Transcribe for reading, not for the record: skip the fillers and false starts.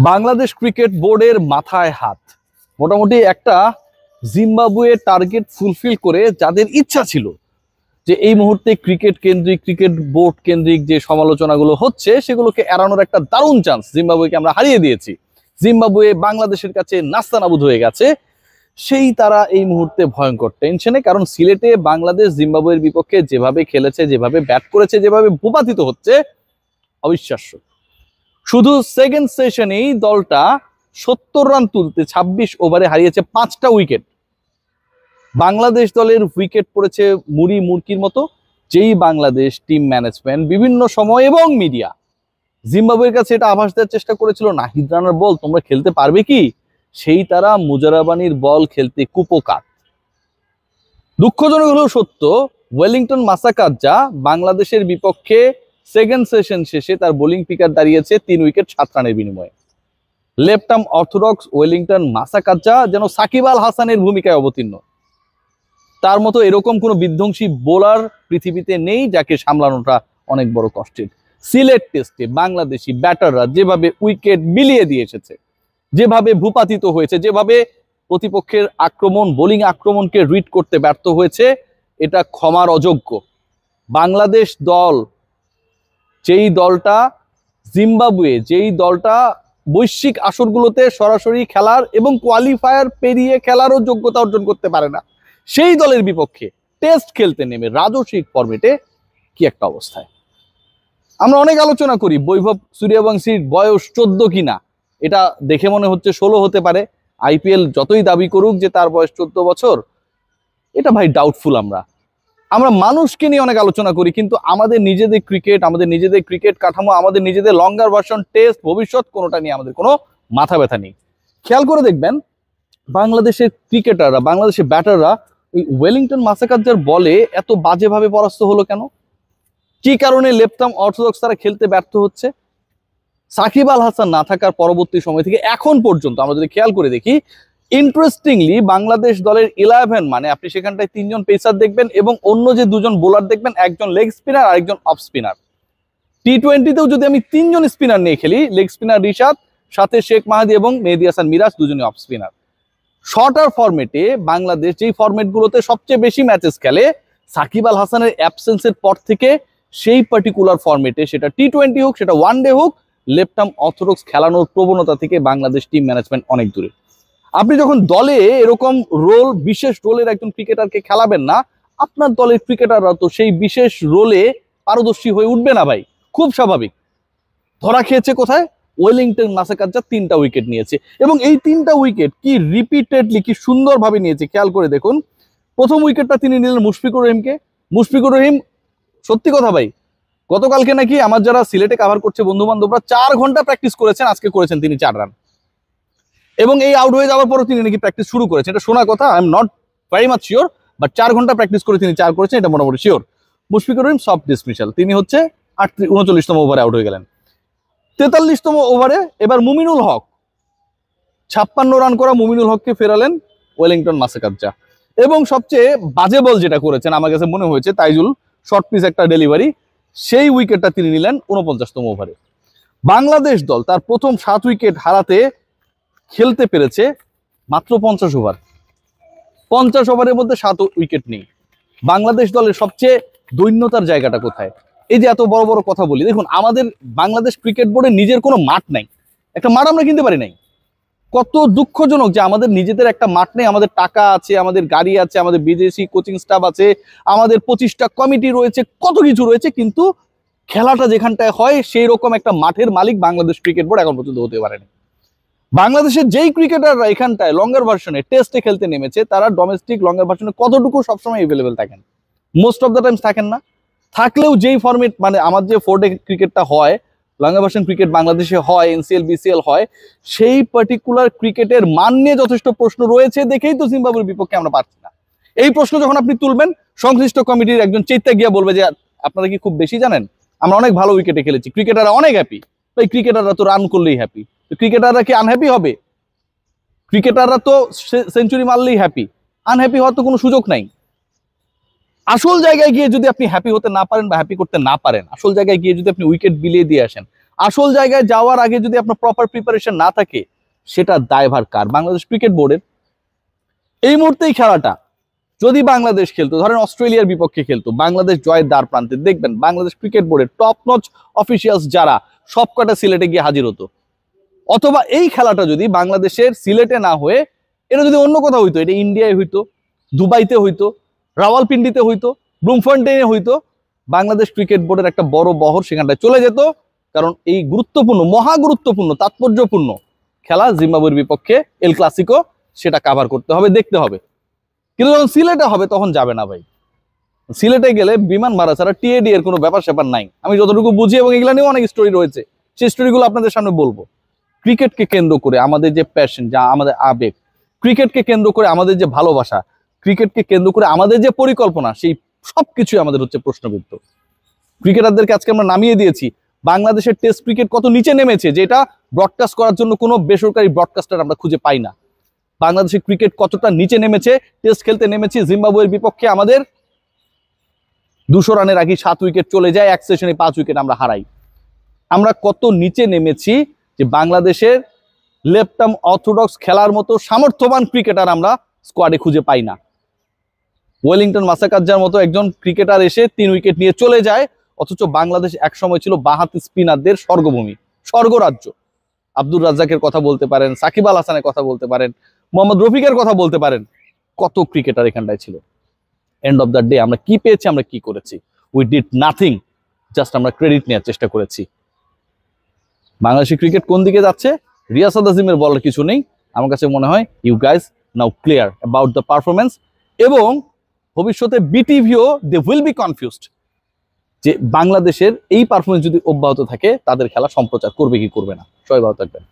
Bangladesh cricket বোর্ডের মাথায় হাত। মোটামুটি একটা জিম্বাবুয়ে টার্গেট ফুলফিল করে যাদের ইচ্ছা ছিল যে এই মুহূর্তে ক্রিকেট কেন্দ্রিক, ক্রিকেট বোর্ড কেন্দ্রিক যে সমালোচনাগুলো হচ্ছে সেগুলোকে এড়ানোর একটা দারুণ চান্স জিম্বাবুয়েকে আমরা হারিয়ে দিয়েছি। জিম্বাবুয়ে বাংলাদেশের কাছে নাস্তানাবুদ হয়ে গেছে। সেই তারা এই মুহূর্তে ভয়ঙ্কর টেনশনে, কারণ সিলেটে বাংলাদেশ জিম্বাবুয়ের বিপক্ষে যেভাবে খেলেছে, যেভাবে ব্যাট করেছে, যেভাবে ভূপাতিত হচ্ছে, অবিশ্বাস্য। শুধু সেকেন্ড সেশনেই দলটা 70 রান তুলতে 26 ওভারে হারিয়েছে 5টা উইকেট। বাংলাদেশ দলের উইকেট পড়েছে মুড়ি মুরকির মতো, যেই বাংলাদেশ টিম ম্যানেজমেন্ট বিভিন্ন সময় এবং মিডিয়া জিম্বাবুয়ের কাছে এটা আভাস দেওয়ার চেষ্টা করেছিল নাহিদ রানার বল তোমরা খেলতে পারবে কি, সেই তারা মুজারাবানির বল খেলতে কুপোকাত। দুঃখজনক হলেও সত্য, ওয়েলিংটন মাসাকাজ্জা বাংলাদেশের বিপক্ষে সেকেন্ড সেশন শেষে তার বোলিং পিকার দাঁড়িয়েছে 3 উইকেট 7 রানের বিনিময়ে। লেফট আর্ম অর্থোডক্স ওয়েলিংটন মাসাকাজ্জা যেন সাকিব আল হাসানের ভূমিকায় অবতীর্ণ। তার মতো এরকম কোনো বিধ্বংসী বোলার পৃথিবীতে নেই যাকে সামলানোটা অনেক বড় কষ্টের। সিলেট টেস্টে বাংলাদেশি ব্যাটাররা যেভাবে উইকেট বিলিয়ে দিয়ে এসেছে, যেভাবে ভূপাতিত হয়েছে, যেভাবে প্রতিপক্ষের আক্রমণ, বোলিং আক্রমণকে রিড করতে ব্যর্থ হয়েছে, এটা ক্ষমার অযোগ্য। বাংলাদেশ দল, যেই দলটা জিম্বাবুয়ে, যেই দলটা বৈশ্বিক আসরগুলোতে সরাসরি খেলার এবং কোয়ালিফায়ার পেরিয়ে খেলারও যোগ্যতা অর্জন করতে পারে না, সেই দলের বিপক্ষে টেস্ট খেলতে নেমে রাজস্বিক ফরম্যাটে কি একটা অবস্থায়। আমরা অনেক আলোচনা করি বৈভব সূর্যবংশীর বয়স 14 কিনা, এটা দেখে মনে হচ্ছে 16 হতে পারে। আইপিএল যতই দাবি করুক যে তার বয়স 14 বছর, এটা ভাই ডাউটফুল। আমরা মানুষকে নিয়ে অনেক আলোচনা করি, কিন্তু আমাদের নিজেদের ক্রিকেট, আমাদের নিজেদের ক্রিকেট কাঠামো, আমাদের নিজেদের লঙ্গার ভার্সন, টেস্ট, ভবিষ্যৎ, কোনোটা নিয়ে আমাদের কোনো মাথা ব্যথা নেই। খেয়াল করে দেখবেন বাংলাদেশের ক্রিকেটাররা, বাংলাদেশের ব্যাটাররা ওই ওয়েলিংটন মাসাকাজ্জার বলে এত বাজেভাবে পরাস্ত হলো কেন? কি কারণে লেফট আর্ম অর্থোডক্স তারা খেলতে ব্যর্থ হচ্ছে? সাকিব আল হাসান না থাকার পরবর্তী সময় থেকে এখন পর্যন্ত আমরা যদি খেয়াল করে দেখি, ইন্টারেস্টিংলি বাংলাদেশ দলের 11 মানে আপনি সেখানটায় 3 জন পেসার দেখবেন এবং অন্য যে 2 জন বোলার দেখবেন, একজন লেগ স্পিনার আর একজন অফ স্পিনার। টি-20তেও যদি আমি 3 জন স্পিনার নিয়ে খেলি, লেগ স্পিনার রিশাদ, সাথে শেখ মাহাদি এবং মেহেদী হাসান মিরাজ, দুজনই অফ স্পিনার। শর্টার ফরম্যাটে বাংলাদেশ যেই ফরম্যাটগুলোতে সবচেয়ে বেশি ম্যাচেস খেলে, সাকিব আল হাসানের অ্যাবসেন্সের পর থেকে সেই পার্টিকুলার ফরম্যাটে, সেটা টি-20 হোক, সেটা ওয়ানডে হোক, লেফট আর্ম অর্থোডক্স খেলানোর প্রবণতা থেকে বাংলাদেশ টিম ম্যানেজমেন্ট অনেক দূরে। আপনি যখন দলে এরকম রোল, বিশেষ রোলের একজন ক্রিকেটারকে খেলাবেন না, আপনার দলের ক্রিকেটাররা তো সেই বিশেষ রোলে পারদর্শী হয়ে উঠবে না ভাই, খুব স্বাভাবিক। ধরা খেয়েছে কোথায়? ওয়েলিংটন মাসাকাজ্জা 3টা উইকেট নিয়েছে এবং এই 3টা উইকেট কি রিপিটেডলি, কি সুন্দরভাবে নিয়েছে খেয়াল করে দেখুন। প্রথম উইকেটটা তিনি নিলেন মুশফিকুর রহিমকে। মুশফিকুর রহিম, সত্যি কথা ভাই, গতকালকে নাকি আমার যারা সিলেটে কাভার করছে বন্ধু বান্ধবরা 4 ঘন্টা প্র্যাকটিস করেছেন, আজকে করেছেন তিনি 4 রান, এবং এই আউট হয়ে যাওয়ার পরও তিনি নাকি প্র্যাকটিস শুরু করেছেন। এটা শোনা কথা, I am not very much sure, but 4 ঘন্টা প্র্যাকটিস করে তিনি 4 করেছেন, এটা মোটামুটি sure. Mushfiqur Rahim soft dismissal, তিনি হচ্ছে 39তম ওভারে আউট হয়ে গেলেন। 43তম ওভারে এবার মুমিনুল হক, 56 রান করা মুমিনুল হককে ফেরালেন ওয়েলিংটন মাসাকাজ্জা। এবং সবচেয়ে বাজে বল যেটা করেছেন আমার কাছে মনে হয়েছে তাইজুল, শর্ট পিচ একটা ডেলিভারি, সেই উইকেটটা তিনি নিলেন 49তম ওভারে। বাংলাদেশ দল তার প্রথম 7 উইকেট হারাতে খেলতে পেরেছে মাত্র 50 ওভার। 50 ওভারের মধ্যে 7 উইকেট নেই। বাংলাদেশ দলের সবচেয়ে দৈন্যতার জায়গাটা কোথায়? এই যে এত বড় বড় কথা বলি, দেখুন আমাদের বাংলাদেশ ক্রিকেট বোর্ডের নিজের কোনো মাঠ নাই, একটা মাঠ আমরা কিনতে পারি নাই। কত দুঃখজনক যে আমাদের নিজেদের একটা মাঠ নেই। আমাদের টাকা আছে, আমাদের গাড়ি আছে, আমাদের বিদেশি কোচিং স্টাফ আছে, আমাদের 25টা কমিটি রয়েছে, কত কিছু রয়েছে, কিন্তু খেলাটা যেখানটায় হয় সেই রকম একটা মাঠের মালিক বাংলাদেশ ক্রিকেট বোর্ড এখন পর্যন্ত হতে পারেনি। বাংলাদেশের যেই ক্রিকেটাররা এখানটায় লঙ্গার ভার্সনে টেস্টে খেলতে নেমেছে, তারা ডোমেস্টিক লঙ্গার ভার্সনে কতটুকু সবসময় এভেলেবেল থাকেন? মোস্ট অফ দ্য টাইমস থাকেন না। থাকলেও যেই ফরম্যাট, মানে আমার যে 4 ডে ক্রিকেটটা হয়, লঙ্গা ভার্সন ক্রিকেট বাংলাদেশে হয়, এনসিএল বিসিএল হয়, সেই পার্টিকুলার ক্রিকেটের মান নিয়ে যথেষ্ট প্রশ্ন রয়েছে দেখেই তো জিম্বাবুয়ের বিপক্ষে আমরা পারছি না। এই প্রশ্ন যখন আপনি তুলবেন, সংশ্লিষ্ট কমিটির একজন চেতা গিয়া বলবে যে আপনারা কি খুব বেশি জানেন, আমরা অনেক ভালো উইকেটে খেলেছি, ক্রিকেটাররা অনেক হ্যাপি। এই ক্রিকেটাররা তো রান করলেই হ্যাপি, ক্রিকেটাররা কি আনহ্যাপি হবে? ক্রিকেটাররা তো সেঞ্চুরি মারলেই হ্যাপি, আনহ্যাপি হওয়ার তো কোনো সুযোগ নাই। আসল জায়গায় গিয়ে যদি আপনি হ্যাপি হতে না পারেন বা হ্যাপি করতে না পারেন, আসল জায়গায় গিয়ে যদি আপনি উইকেট বিলিয়ে দিয়ে আসেন, আসল জায়গায় যাওয়ার আগে যদি আপনার প্রপার প্রিপারেশন না থাকে, সেটা দায়ভার কার? বাংলাদেশ ক্রিকেট বোর্ডের। এই মুহূর্তেই খেলাটা যদি বাংলাদেশ খেলতো, ধরেন অস্ট্রেলিয়ার বিপক্ষে খেলতো, বাংলাদেশ জয়ের দ্বার প্রান্তে, দেখবেন বাংলাদেশ ক্রিকেট বোর্ডের টপ নচ অফিসিয়ালস যারা সবকটা সিলেটে গিয়ে হাজির হতো। অথবা এই খেলাটা যদি বাংলাদেশের সিলেটে না হয়ে এটা যদি অন্য কোথাও হইতো, এটা ইন্ডিয়ায় হইতো, দুবাইতে হইতো, রাওয়ালপিন্ডিতে হইতো, ব্লুমফন্টেইনে হইতো, বাংলাদেশ ক্রিকেট বোর্ডের একটা বড় বহর সেখানটায় চলে যেত। কারণ এই গুরুত্বপূর্ণ, মহা গুরুত্বপূর্ণ, তাৎপর্যপূর্ণ খেলা জিম্বাবুয়ের বিপক্ষে এল ক্লাসিকো, সেটা কাভার করতে হবে, দেখতে হবে। কিন্তু যখন সিলেটে হবে তখন যাবে না ভাই। সিলেটে গেলে বিমান ভাড়া ছাড়া টিএডি এর কোনো ব্যাপার স্যাপার নাই, আমি যতটুকু বুঝি, এবং এগুলো নিয়েও অনেক স্টোরি রয়েছে, সেই স্টোরিগুলো আপনাদের সামনে বলবো। ক্রিকেটকে কেন্দ্র করে আমাদের যে প্যাশন, যা আমাদের আবেগ, ক্রিকেটকে কেন্দ্র করে আমাদের যে ভালোবাসা, ক্রিকেটকে কেন্দ্র করে আমাদের যে পরিকল্পনা, সেই সবকিছুই আমাদের হচ্ছে প্রশ্নবিদ্ধ। ক্রিকেটারদেরকে আজকে আমরা নামিয়ে দিয়েছি। বাংলাদেশের টেস্ট ক্রিকেট কত নিচে নেমেছে, যেটা ব্রডকাস্ট করার জন্য কোনো বেসরকারি ব্রডকাস্টার আমরা খুঁজে পাই না। বাংলাদেশের ক্রিকেট কতটা নিচে নেমেছে, টেস্ট খেলতে নেমেছি জিম্বাবুয়ের বিপক্ষে আমাদের 200 রানের আগে 7 উইকেট চলে যায়, এক সেশনে 5 উইকেট আমরা হারাই। আমরা কত নিচে নেমেছি যে বাংলাদেশের লেফট আর্ম অর্থোডক্স খেলার মতো সামর্থ্যবান ক্রিকেটার আমরা স্কোয়াডে খুঁজে পাই না। ওয়েলিংটন মাসাকাজ্জার মতো একজন ক্রিকেটার এসে 3 উইকেট নিয়ে চলে যায়, অথচ বাংলাদেশ একসময় ছিল বাঁহাতি স্পিনারদের স্বর্গভূমি, স্বর্গরাজ্য। আব্দুর রাজ্জাকের কথা বলতে পারেন, সাকিব আল হাসানের কথা বলতে পারেন, মোহাম্মদ রফিকের কথা বলতে পারেন, কত ক্রিকেটার এখানটায় ছিল। এন্ড অফ দ্য ডে আমরা কি পেয়েছি, আমরা কি করেছি? উই ডিড নাথিং, জাস্ট আমরা ক্রেডিট নেওয়ার চেষ্টা করেছি। বাংলাদেশের ক্রিকেট কোন দিকে যাচ্ছে, রিয়াসাত আজিমের বলার কিছু নেই। আমার কাছে মনে হয় you guys now clear about the performance, এবং ভবিষ্যতে বিটিভিও দে উইল বি কনফিউজড যে বাংলাদেশের এই পারফরমেন্স যদি অব্যাহত থাকে তাদের খেলা সম্প্রচার করবে কি করবে না। সবাই ভালো থাকবেন।